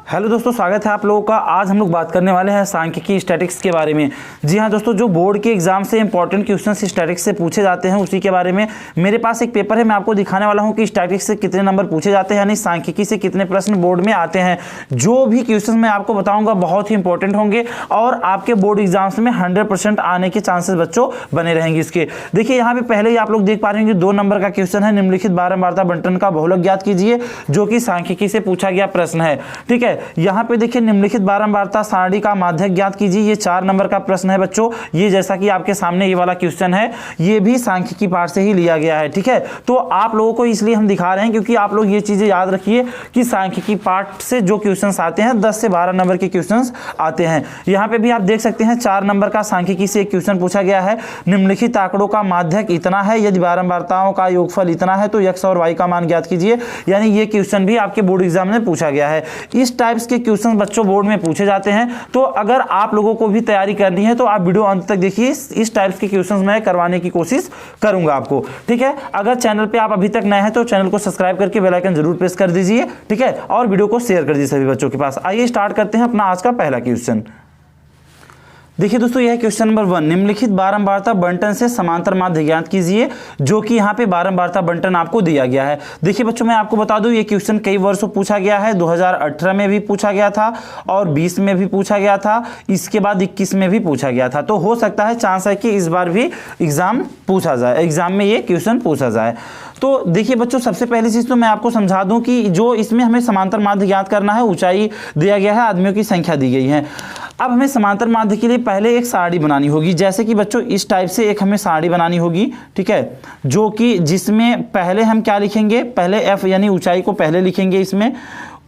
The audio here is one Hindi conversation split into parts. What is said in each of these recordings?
हेलो दोस्तों, स्वागत है आप लोगों का। आज हम लोग बात करने वाले हैं सांख्यिकी स्टैटिक्स के बारे में। जी हाँ दोस्तों, जो बोर्ड के एग्जाम से इंपॉर्टेंट क्वेश्चंस स्टैटिक्स से पूछे जाते हैं उसी के बारे में मेरे पास एक पेपर है। मैं आपको दिखाने वाला हूँ कि स्टैटिक्स से कितने नंबर पूछे जाते हैं, यानी सांख्यिकी से कितने प्रश्न बोर्ड में आते हैं। जो भी क्वेश्चन मैं आपको बताऊँगा बहुत ही इंपॉर्टेंट होंगे और आपके बोर्ड एग्जाम्स में 100% आने के चांसेस बच्चों बने रहेंगे इसके। देखिए यहाँ पे पहले ही आप लोग देख पा रहे हैं कि 2 नंबर का क्वेश्चन है, निम्नलिखित बारंबारता बंटन का बहुलक ज्ञात कीजिए, जो कि सांख्यिकी से पूछा गया प्रश्न है। ठीक है, यहाँ पे देखिए निम्नलिखित बारंबारता सारणी का माध्यक ज्ञात कीजिए। ये 4 नंबर का प्रश्न है बच्चों। ये जैसा कि आपके सामने ये वाला क्वेश्चन है, ये भी सांख्यिकी पाठ से ही लिया गया है। ठीक है, तो आप लोगों को इसलिए हम दिखा रहे हैं क्योंकि आप लोग ये चीजें याद रखिए कि सांख्यिकी पाठ से जो क्वेश्चंस आते हैं 10 से 12 नंबर के क्वेश्चंस आते हैं। यहाँ पे भी आप देख सकते हैं 4 नंबर का सांख्यिकी से एक क्वेश्चन पूछा गया है। निम्नलिखित आंकड़ों का माध्यक इतना है, यदि बारंबारताओं का योगफल इतना है तो x और y का मान ज्ञात कीजिए। यानी ये क्वेश्चन भी आपके बोर्ड एग्जाम में पूछा गया है। इस टाइप्स के क्वेश्चन बच्चों बोर्ड में पूछे जाते हैं। तो अगर आप लोगों को भी तैयारी करनी है तो आप वीडियो अंत तक देखिए। इस टाइप्स के क्वेश्चंस मैं करवाने की कोशिश करूंगा आपको। ठीक है, अगर चैनल पे आप अभी तक नए हैं तो चैनल को सब्सक्राइब करके बेल आइकन जरूर प्रेस कर दीजिए। ठीक है, और वीडियो को शेयर कर दीजिए सभी बच्चों के पास। आइए स्टार्ट करते हैं अपना आज का पहला क्वेश्चन। देखिए दोस्तों, यह है क्वेश्चन नंबर 1। निम्नलिखित बारंबारता बंटन से समांतर माध्य ज्ञात कीजिए, जो कि यहाँ पे बारंबारता बंटन आपको दिया गया है। देखिए बच्चों, मैं आपको बता दूं ये क्वेश्चन कई वर्षों पूछा गया है। 2018 में भी पूछा गया था और 20 में भी पूछा गया था, इसके बाद 21 में भी पूछा गया था। तो हो सकता है चांस है कि इस बार भी एग्जाम में ये क्वेश्चन पूछा जाए। तो देखिए बच्चों, सबसे पहली चीज तो मैं आपको समझा दूं कि जो इसमें हमें समांतर माध्य ज्ञात करना है, ऊंचाई दिया गया है, आदमियों की संख्या दी गई है। अब हमें समांतर माध्य के लिए पहले एक सारणी बनानी होगी। जैसे कि बच्चों इस टाइप से एक हमें सारणी बनानी होगी। ठीक है, जो कि जिसमें पहले हम क्या लिखेंगे, पहले f यानी ऊंचाई को पहले लिखेंगे इसमें,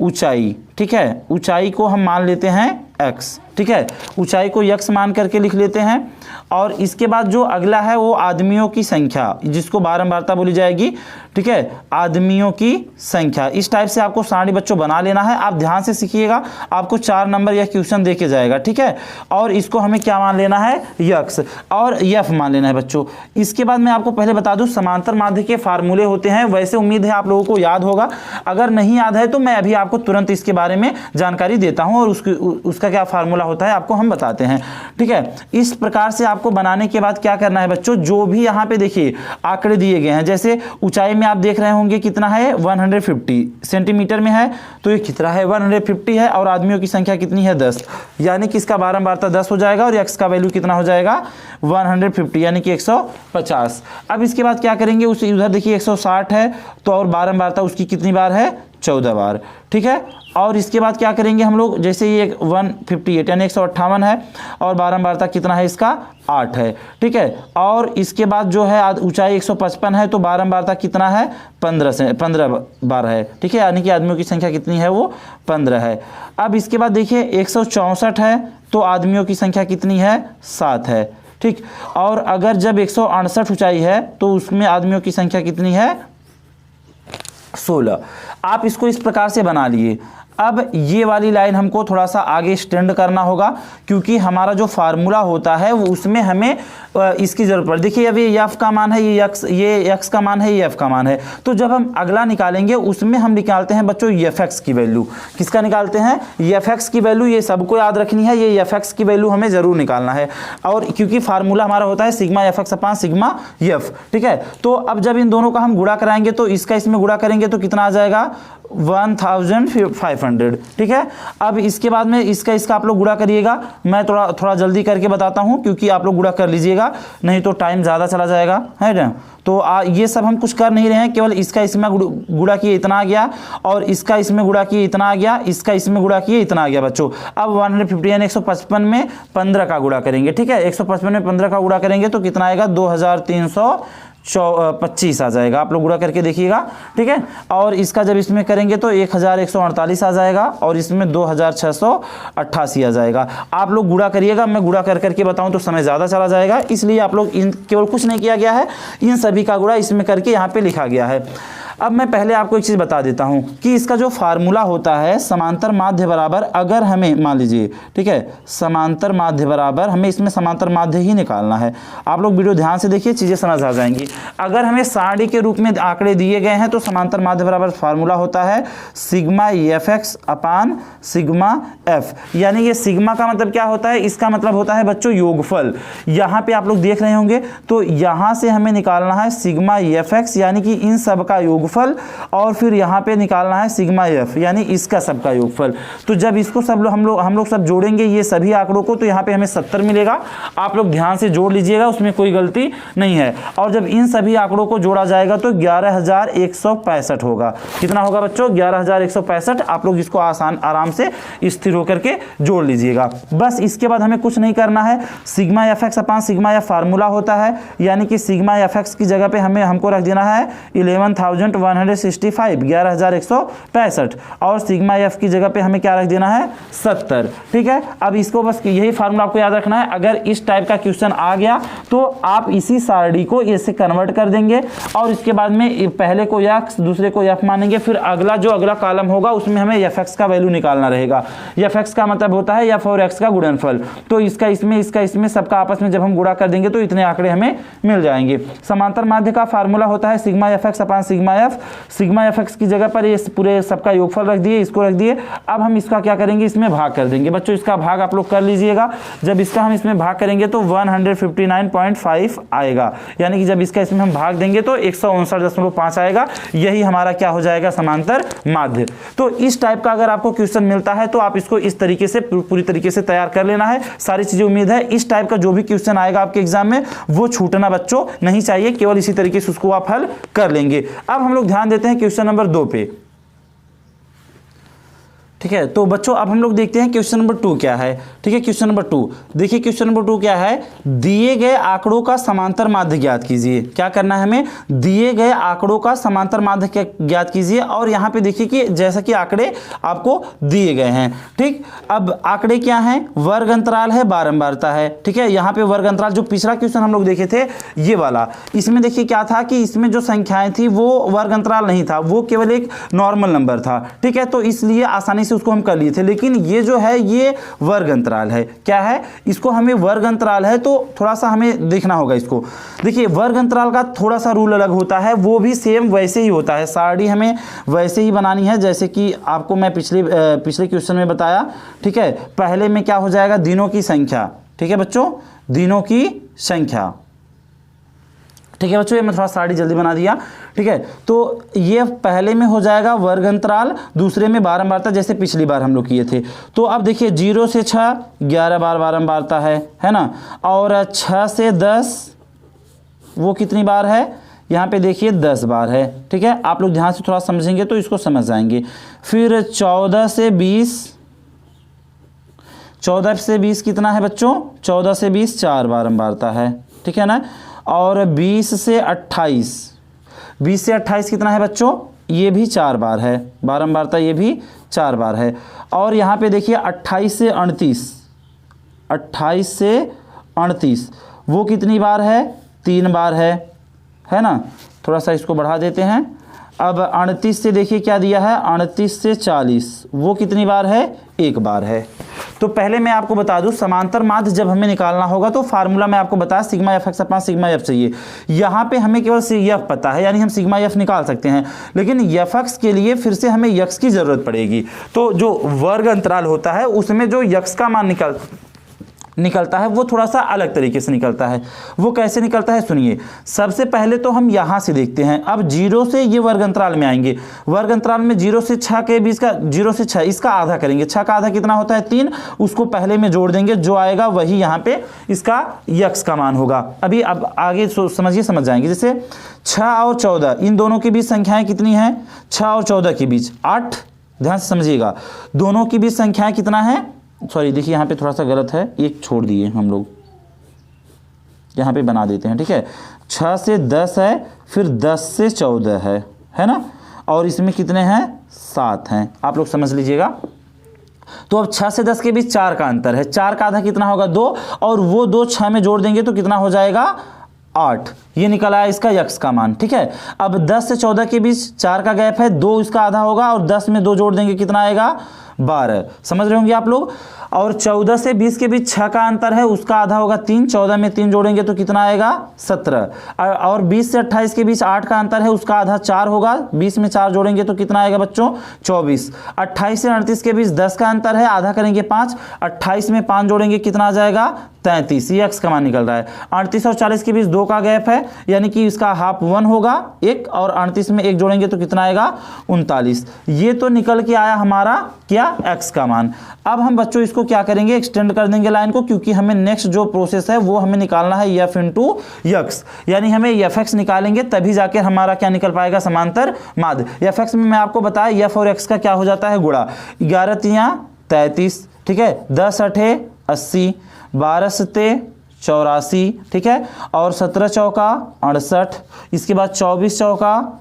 ऊंचाई। ठीक है, ऊंचाई को हम मान लेते हैं x। ठीक है, ऊंचाई को x मान करके लिख लेते हैं। और इसके बाद जो अगला है वो आदमियों की संख्या, जिसको बारंबारता बोली जाएगी। ठीक है, आदमियों की संख्या। इस टाइप से आपको सारणी बच्चों बना लेना है। आप ध्यान से सीखिएगा, आपको 4 नंबर यह क्वेश्चन देके जाएगा। ठीक है, और इसको हमें क्या मान लेना है, x और f मान लेना है बच्चों। इसके बाद मैं आपको पहले बता दूं समांतर माध्य के फार्मूले होते हैं। वैसे उम्मीद है आप लोगों को याद होगा, अगर नहीं याद है तो मैं अभी आपको तुरंत इसके बारे में जानकारी देता हूं और उसका क्या फार्मूला होता है आपको हम बताते हैं। ठीक है, इस प्रकार से आपको बनाने के बाद क्या करना है बच्चों, जो भी यहाँ पे देखिए आंकड़े दिए गए हैं, जैसे ऊंचाई में आप देख रहे होंगे कितना है, 150 सेंटीमीटर में है, तो ये कितना है, 150 है। और आदमियों की संख्या कितनी है, 10, यानी कि इसका बारंबारता 10 हो जाएगा और x का वैल्यू कितना हो जाएगा, 150 यानी कि 150। अब इसके बाद क्या करेंगे, उसे उधर देखिए 160 है, तो और बारंबारता उसकी कितनी बार है, 14 बार। ठीक है, और इसके बाद क्या करेंगे हम लोग, जैसे ये 158 यानी 158 है और बारंबारता कितना है इसका, 8 है। ठीक है, और इसके बाद जो है ऊंचाई 155 है, तो बारंबारता कितना है, 15 बार है। ठीक है, यानी कि आदमियों की संख्या कितनी है, वो 15 है। अब इसके बाद देखिए 164 है, तो आदमियों की संख्या कितनी है, 7 है। ठीक, और अगर जब 168 ऊंचाई है तो उसमें आदमियों की संख्या कितनी है, 16। आप इसको इस प्रकार से बना लिए। अब ये वाली लाइन हमको थोड़ा सा आगे एक्सटेंड करना होगा, क्योंकि हमारा जो फार्मूला होता है वो उसमें हमें इसकी जरूरत पड़े। देखिए अब ये f का मान है, ये x का मान है, ये f का मान है। तो जब हम अगला निकालेंगे उसमें हम निकालते हैं बच्चों fx की वैल्यू। किसका निकालते हैं, fx की वैल्यू। ये सबको याद रखनी है, ये fx की वैल्यू हमें जरूर निकालना है। और क्योंकि फार्मूला हमारा होता है सिग्मा fx अपान सिग्मा f। ठीक है, तो अब जब इन दोनों का हम गुणा कराएंगे तो इसका इसमें गुणा करेंगे तो कितना आ जाएगा, 1500। ठीक है, अब इसके बाद में इसका आप लोग गुणा करिएगा। मैं थोड़ा जल्दी करके बताता हूं, क्योंकि आप लोग गुणा कर लीजिएगा, नहीं तो टाइम ज़्यादा चला जाएगा, है ना। तो ये सब हम कुछ कर नहीं रहे हैं, केवल इसका इसमें गुणा किए इतना आ गया, और इसका इसमें गुणा किए इतना आ गया, इसका इसमें गुणा किए इतना आ गया बच्चों। अब 150 यानी 155 में 15 का गुणा करेंगे। ठीक है, 155 में 15 का गुणा करेंगे तो कितना आएगा, 2325 आ जाएगा। आप लोग गुणा करके देखिएगा। ठीक है, और इसका जब इसमें करेंगे तो 1148 आ जाएगा और इसमें 2688 आ जाएगा। आप लोग गुणा करिएगा, मैं गुणा कर करके बताऊं तो समय ज़्यादा चला जाएगा, इसलिए आप लोग केवल कुछ नहीं किया गया है, इन सभी का गुणा इसमें करके यहाँ पे लिखा गया है। अब मैं पहले आपको एक चीज़ बता देता हूं कि इसका जो फार्मूला होता है समांतर माध्य बराबर, अगर हमें मान लीजिए, ठीक है, समांतर माध्य बराबर, हमें इसमें समांतर माध्य ही निकालना है। आप लोग वीडियो ध्यान से देखिए, चीज़ें समझ आ जाएंगी। अगर हमें सारणी के रूप में आंकड़े दिए गए हैं तो समांतर माध्य बराबर फार्मूला होता है सिग्मा एफ एक्स अपान सिग्मा एफ। यानी ये सिग्मा का मतलब क्या होता है, इसका मतलब होता है बच्चों योगफल। यहाँ पे आप लोग देख रहे होंगे, तो यहाँ से हमें निकालना है सिग्मा एफ एक्स यानी कि इन सब का योगफल, और फिर यहाँ पे निकालना है सिग्मा एफ यानी इसका सब का योगफल। तो जब इसको सब हम लोग सब जोड़ेंगे ये सभी आंकड़ों को, तो यहाँ पे हमें 70 मिलेगा। आप लोग ध्यान से जोड़ लीजिएगा, उसमें कोई गलती नहीं है। और जब इन सभी आंकड़ों को जोड़ा जाएगा तो 11,165 होगा। कितना होगा बच्चों, 11,165। आप लोग इसको आराम से स्थिर होकर के जोड़ लीजिएगा। बस इसके बाद हमें कुछ नहीं करना है। सिग्मा एफ एक्स अपान सिग्मा एफ फार्मूला होता है, यानी कि सिग्मा एफ एक्स की जगह पे हमको रख देना है 11,165, 11,165, और सिग्मा एफ की जगह पे हमें क्या रख देना है 70। ठीक है, अब इसको बस यही फार्मूला आपको याद रखना है। अगर इस टाइप का क्वेश्चन आ गया तो आप इसी सारणी को ऐसे कन्वर्ट कर देंगे, और इसके बाद में पहले को एक्स दूसरे को एफ मानेंगे, फिर अगला कॉलम होगा उसमें हमें एफ एक्स का वैल्यू निकालना रहेगा। एफ एक्स का मतलब होता है एफ और एक्स का गुणनफल। तो इसका इसमें सबका आपस में जब हम गुणा कर देंगे तो इतने आंकड़े हमें मिल जाएंगे। समांतर माध्य का फार्मूला होता है सिग्मा एफ एक्स अपान sigma F. Sigma F x की जगह पर ये पूरे सबका योगफल रख दिए, इसको रख दिए। अब हम इसका क्या करेंगे, इसमें भाग कर देंगे। बच्चों इसका भाग आप लोग कर लीजिएगा। जब इसका हम इसमें भाग करेंगे तो 159.5 आएगा, यानी कि जब इसका इसमें हम भाग देंगे तो 159.5 आएगा। यही हमारा क्या हो जाएगा, समांतर माध्य। तो इस टाइप का अगर आपको क्वेश्चन मिलता है तो आप इसको इस तरीके से पूरी तरीके से तैयार कर लेना है। सारी चीजें उम्मीद है इस टाइप का जो भी क्वेश्चन आएगा आपके एग्जाम में वो छूटना बच्चों नहीं चाहिए, केवल इसी तरीके से उसको आप हल कर लेंगे। अब हम लोग ध्यान देते हैं क्वेश्चन नंबर 2 पे। ठीक है, तो बच्चों अब हम लोग देखते हैं क्वेश्चन नंबर 2 क्या है। ठीक है, क्वेश्चन नंबर 2 देखिए, क्वेश्चन नंबर 2 क्या है, दिए गए आंकड़ों का समांतर माध्य ज्ञात कीजिए। क्या करना है हमें, दिए गए आंकड़ों का समांतर माध्य ज्ञात कीजिए। और यहाँ पे देखिए कि जैसा कि आंकड़े आपको दिए गए हैं। ठीक, अब आंकड़े क्या हैं, वर्ग अंतराल है, बारंबारता है। ठीक है, यहाँ पे वर्ग अंतराल जो पिछला क्वेश्चन हम लोग देखे थे ये वाला, इसमें देखिए क्या था कि इसमें जो संख्याएं थी वो वर्ग अंतराल नहीं था, वो केवल एक नॉर्मल नंबर था। ठीक है, तो इसलिए आसानी से उसको हम कर लिए थे। लेकिन ये जो है ये वर्ग अंतराल है। क्या है, इसको हमें वर्ग अंतराल है तो थोड़ा सा हमें देखना होगा इसको। देखिए वर्ग अंतराल का थोड़ा सा रूल अलग होता है, वो भी सेम वैसे ही होता है। सारणी हमें वैसे ही बनानी है जैसे कि आपको मैं पिछले क्वेश्चन में बताया। ठीक है, पहले में क्या हो जाएगा, दिनों की संख्या। ठीक है बच्चों, दिनों की संख्या। ठीक है बच्चों, ये मैं थोड़ा सारणी जल्दी बना दिया। ठीक है, तो ये पहले में हो जाएगा वर्ग अंतराल, दूसरे में बारंबारता जैसे पिछली बार हम लोग किए थे। तो अब देखिए 0 से 6 11 बार बारंबारता है ना, और 6 से 10 वो कितनी बार है, यहाँ पे देखिए 10 बार है। ठीक है, आप लोग ध्यान से थोड़ा समझेंगे तो इसको समझ जाएंगे। फिर 14 से 20 कितना है बच्चों, 14 से 20 4 बारंबारता है। ठीक है ना, और 20 से 28 कितना है बच्चों, ये भी 4 बार है बारंबारता, ये भी 4 बार है। और यहाँ पे देखिए 28 से 38 वो कितनी बार है, 3 बार है ना। थोड़ा सा इसको बढ़ा देते हैं। अब 38 से देखिए क्या दिया है, 38 से 40 वो कितनी बार है, 1 बार है। तो पहले मैं आपको बता दूं समांतर माध्य जब हमें निकालना होगा तो फार्मूला मैं आपको बताया सिग्मा एफ एक्स अपान सिग्मा एफ चाहिए। यहाँ पे हमें केवल एफ पता है, यानी हम सिग्मा एफ निकाल सकते हैं, लेकिन एफ एक्स के लिए फिर से हमें यक्स की जरूरत पड़ेगी। तो जो वर्ग अंतराल होता है उसमें जो यक्स का मान निकलता है वो थोड़ा सा अलग तरीके से निकलता है। वो कैसे निकलता है सुनिए। सबसे पहले तो हम यहाँ से देखते हैं। अब 0 से ये वर्ग अंतराल में आएंगे। वर्ग अंतराल में 0 से 6 के बीच का 0 से 6 इसका आधा करेंगे। 6 का आधा कितना होता है 3, उसको पहले में जोड़ देंगे, जो आएगा वही यहाँ पे इसका यक्स का मान होगा। अभी अब आगे समझ जाएंगे। जैसे 6 और 14 इन दोनों के बीच संख्याएं कितनी हैं, 6 और 14 के बीच 8। ध्यान से समझिएगा, दोनों के बीच संख्याएं कितना है, सॉरी देखिए यहाँ पे थोड़ा सा गलत है, एक छोड़ दिए हम लोग, यहाँ पे बना देते हैं। ठीक है, 6 से 10 है, फिर 10 से 14 है ना, और इसमें कितने हैं 7 हैं। आप लोग समझ लीजिएगा। तो अब 6 से 10 के बीच 4 का अंतर है। 4 का आधा कितना होगा 2, और वो 2 6 में जोड़ देंगे तो कितना हो जाएगा 8। ये निकल आया इसका यक्स का मान, ठीक है। अब 10 से 14 के बीच 4 का गैप है, 2 इसका आधा होगा और 10 में 2 जोड़ देंगे कितना आएगा 12, समझ रहे होंगे आप लोग। और 14 से 20 के बीच 6 का अंतर है, उसका आधा होगा 3, 14 में 3 जोड़ेंगे तो कितना आएगा 17। और 20 से 28 के बीच 8 का अंतर है, उसका आधा 4 होगा, 20 में 4 जोड़ेंगे तो कितना आएगा बच्चों 24। 28 से 38 के बीच 10 का अंतर है, आधा करेंगे 5, 28 में 5 जोड़ेंगे कितना आ जाएगा 33, ये एक्स का मान निकल रहा है। 38 और 40 के बीच 2 का गैप है, यानी कि इसका हाफ 1 होगा 1, और 38 में 1 जोड़ेंगे तो कितना आएगा 39। ये तो निकल के आया हमारा क्या एक्स का मान। अब हम बच्चों इसको क्या करेंगे, एक्सटेंड कर देंगे लाइन को, क्योंकि हमें नेक्स्ट जो प्रोसेस है वो हमें निकालना है एफ इंटू यक्स, यानी हमें एफ एक्स निकालेंगे तभी जाके हमारा क्या निकल पाएगा समांतर माध्य। एफ एक्स में मैं आपको बताया एफ और एक्स का क्या हो जाता है गुणा, 11 तियां 33, ठीक है, 10 अठे 80, 12 सते 84, ठीक है, और 17 चौका 68, इसके बाद 24 चौका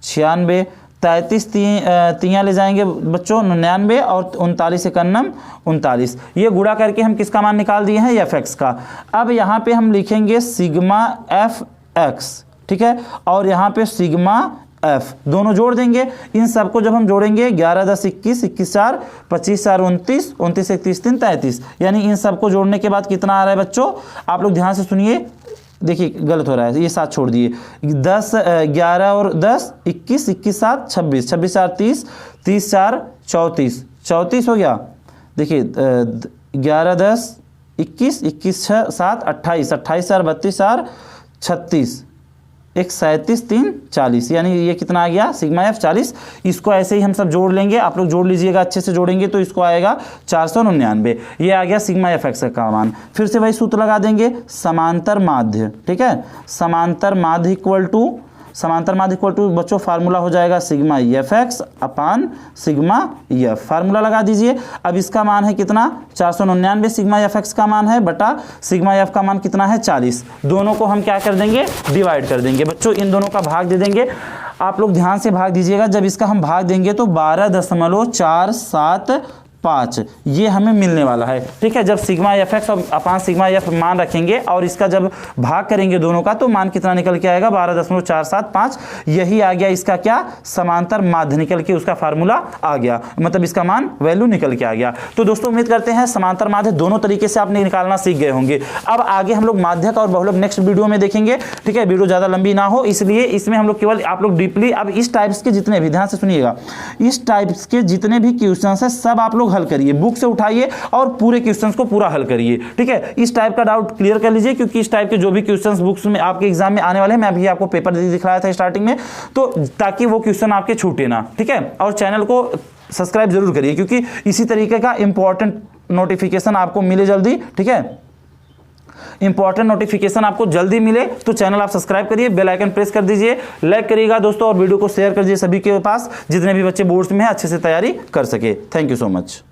96, 33 तियां ले जाएंगे बच्चों 99, और 39 एकन्नम 39। ये गुणा करके हम किसका मान निकाल दिए हैं एफ एक्स का। अब यहाँ पे हम लिखेंगे सिग्मा एफ एक्स, ठीक है, और यहाँ पे सिग्मा एफ दोनों जोड़ देंगे। इन सबको जब हम जोड़ेंगे 11 10 21, 21 4 25 4 29, 29 31 3 33, यानी इन सबको जोड़ने के बाद कितना आ रहा है बच्चों, आप लोग ध्यान से सुनिए, देखिए गलत हो रहा है, ये 7 छोड़ दिए, 10 11 और 10 21, 21 7 26, 26 4 30, 30 4 34, 34 हो गया। देखिए 11 10 21, 21 6 7 28, 28 4 32 4 36, 1 37 3 40, यानी ये कितना आ गया सिग्मा एफ 40। इसको ऐसे ही हम सब जोड़ लेंगे, आप लोग जोड़ लीजिएगा, अच्छे से जोड़ेंगे तो इसको आएगा 499। ये आ गया सिग्मा एफ एक्स का मान। फिर से वही सूत्र लगा देंगे, समांतर माध्य, ठीक है, समांतर माध्य इक्वल टू बच्चों फार्मूला हो जाएगा सिग्मा एफ एक्स अपान सिग्मा एफ, फार्मूला लगा दीजिए। अब इसका मान है कितना 499, सिग्मा एफ एक्स का मान है बटा सिग्मा एफ का मान कितना है 40। दोनों को हम क्या कर देंगे डिवाइड कर देंगे बच्चों, इन दोनों का भाग दे देंगे। आप लोग ध्यान से भाग दीजिएगा, जब इसका हम भाग देंगे तो 12.475 ये हमें मिलने वाला है, ठीक है। जब सिग्मा एफ एक्स और अपान सिग्मा एफ मान रखेंगे और इसका जब भाग करेंगे दोनों का तो मान कितना निकल के आएगा 12.475। यही आ गया इसका क्या समांतर माध्य, निकल के उसका फार्मूला आ गया, मतलब इसका मान वैल्यू निकल के आ गया। तो दोस्तों उम्मीद करते हैं समांतर माध्य दोनों तरीके से आपने निकालना सीख गए होंगे। अब आगे हम लोग माध्यक और बहुलक नेक्स्ट वीडियो में देखेंगे, ठीक है। वीडियो ज़्यादा लंबी ना हो इसलिए इसमें हम लोग केवल आप लोग डीपली अब इस टाइप्स के जितने भी, ध्यान से सुनिएगा, इस टाइप्स के जितने भी क्वेश्चन है सब आप लोग हल करिए, बुक से उठाइए और पूरे क्वेश्चंस को पूरा हल करिए, ठीक है। इस टाइप का डाउट क्लियर कर लीजिए, क्योंकि इस टाइप के जो भी क्वेश्चंस बुक्स में आपके एग्जाम में आने वाले हैं, मैं अभी आपको पेपर दिखाया था स्टार्टिंग में, तो ताकि वो क्वेश्चन आपके छूटे ना, ठीक है। और चैनल को सब्सक्राइब जरूर करिए, क्योंकि इसी तरीके का इंपॉर्टेंट नोटिफिकेशन आपको मिले जल्दी, ठीक है। इंपॉर्टेंट नोटिफिकेशन आपको जल्दी मिले तो चैनल आप सब्सक्राइब करिए, बेल आइकन प्रेस कर दीजिए, लाइक करिएगा दोस्तों, और वीडियो को शेयर कर दीजिए सभी के पास, जितने भी बच्चे बोर्ड्स में हैं अच्छे से तैयारी कर सके। Thank you so much.